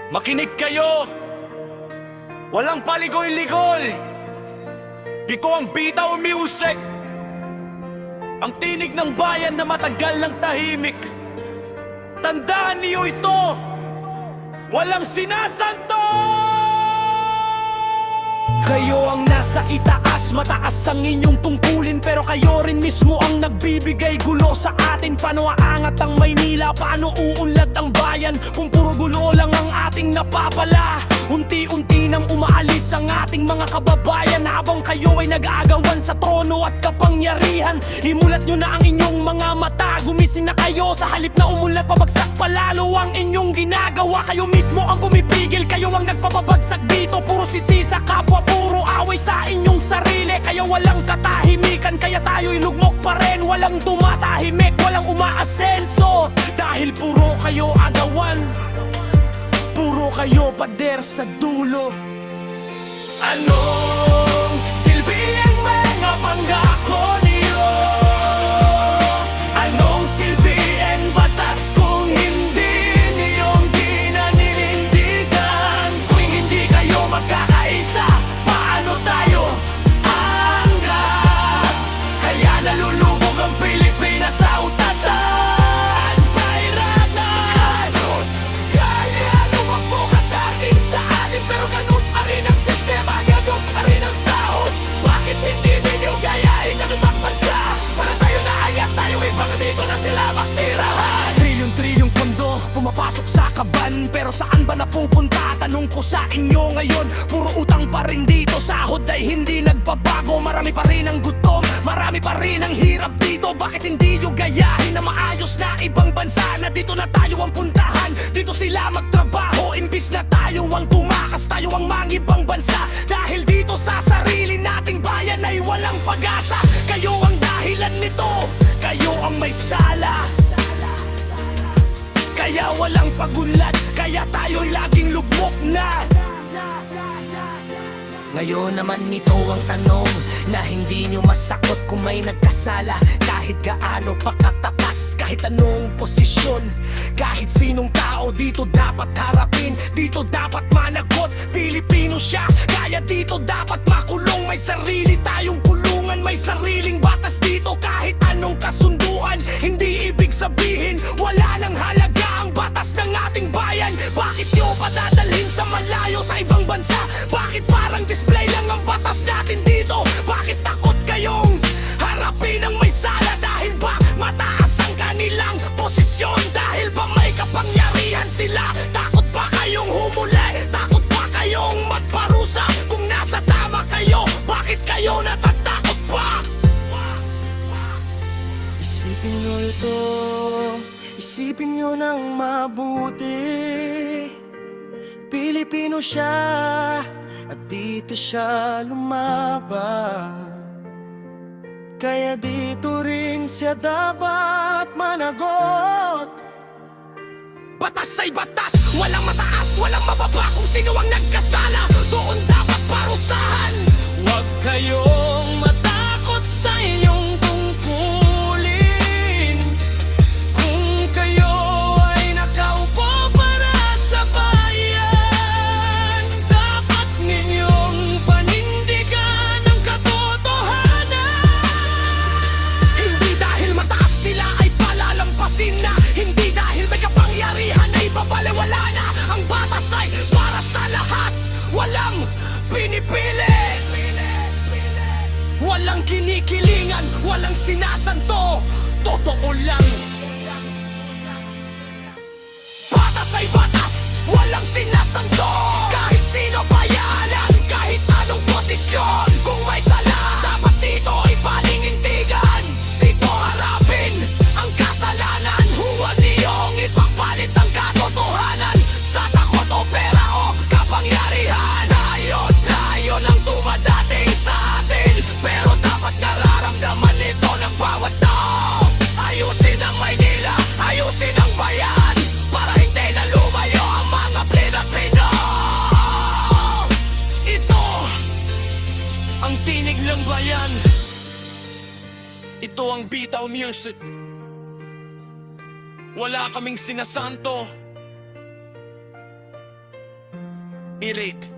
Makinig kayo! Walang paligoy-ligoy! Piko ang Bitaw Music! Ang tinig ng bayan na matagal ng tahimik. Tandaan niyo ito! Walang sinasanto! Kayo ang nasa itaas, mataas ang inyong tungkulin, pero kayo rin mismo ang nagbibigay gulo sa atin. Paano aangat ang Maynila? Paano uunlad ang bayan kung puro gulo lang ang ating napapala? Unti-unti nang umaalis ang ating mga kababayan habang kayo ay nag-aagawan sa trono at kapangyarihan. Imulat nyo na ang inyong mga mata, gumising na kayo sa halip na umulat. Pabagsak palalo ang inyong ginagawa. Kayo mismo ang pumipigil, kayo ang nagpapabagsak dito. Puro sisi sa kapwa, puro away sa inyong sarili. Kaya walang katahimikan, kaya tayo'y lugmok pa rin. Walang tumatahimik, walang umaasenso, dahil puro kayo agawan, puro kayo pader sa dulo. Anong silbi ang mga pangako niyo? Anong silbi ang batas kung hindi niyong ginaninindigan? Kung hindi kayo magkakaisa, paano tayo angat? Kaya nalulubog ang Pilipinas sa utatan. Bayranan, kaya lumabog ang dating sa atin, pero ganun pa rin ang sistema, ganun pa rin ang sahod. Bakit hindi ninyo gayahin ang ibang bansa? Para tayo naayat, tayo ay baka dito na sila magtirahan. Trilyon-trilyong pondo pumapasok sa kaban, pero saan ba napupunta? Tanong ko sa inyo ngayon. Puro utang pa rin dito, sahod ay hindi nagbabago. Marami pa rin ang gutom, marami pa rin ang hirap dito. Bakit hindi nyo gayahin na maayos na ibang bansa? Na dito na tayo ang puntahan, dito sila magtrabaho. Imbis na tayo ang tumakas, tayo ang mangibang bansa. Dahil dito sa sarili nating bayan ay walang pag-asa. Kayo ang dahilan nito, kayo ang may sala. Kaya walang pagunlad, kaya tayo'y laging lugmok na. Ngayon naman ito ang tanong na hindi nyo masagot kung may nagkasala. Kahit gaano pa katakas, kahit anong posisyon, kahit sinong tao dito dapat harapin, dito dapat managot. Pilipino siya, kaya dito dapat makulong. May sarili tayong kulungan, may sariling batas dito. Kahit anong kasunduan, hindi ibig sabihin wala nang halaga ang batas ng ating bayan. Bakit nyo padadalhin sa malayo, sa ibang bansa? Bakit parang display lang ang batas natin dito? Bakit takot kayong harapin ang may sala? Dahil ba mataas ang kanilang posisyon? Dahil ba may kapangyarihan sila? Takot ba kayong humuli? Takot ba kayong magparusa? Kung nasa tama kayo, bakit kayo natatakot pa? Isipin nyo ito, isipin nyo ng mabuti. Pilipino siya at dito siya lumaban. Kaya dito rin siya dapat managot. Batas ay batas, walang mataas, walang mababa. Kung sino ang nagkasala, doon dapat parusahan. Huwag kayong matakot sa iyong tungkulin. Kung kayo ay nakaupo para sa bayan, dapat ninyong panindigan ang katotohanan. Hindi dahil mataas sila ay palalampasin na, hindi dahil may kapangyarihan ay babalewala na. Ang batas ay para sa lahat, walang pinipili. Walang kinikilingan, walang sinasanto, totoo lang. Batas ay batas, walang sinasanto. Kahit sino bayanan, kahit anong posisyon. Kung may sala, dapat dito ay paninindigan. Dito harapin ang kasalanan. Huwag niyong ipagpalit ang katotohanan sa takot o pera o kapangyarihan. Tayo lang dumadating sa atin, pero dapat nararamdaman ito ng bawat tao. Ayusin ang Maynila, ayusin ang bayan, para hindi na lumayo ang mga Pilipino. Ito ang tinig ng bayan. Ito ang Bitaw Music. Wala kaming sinasanto, Elite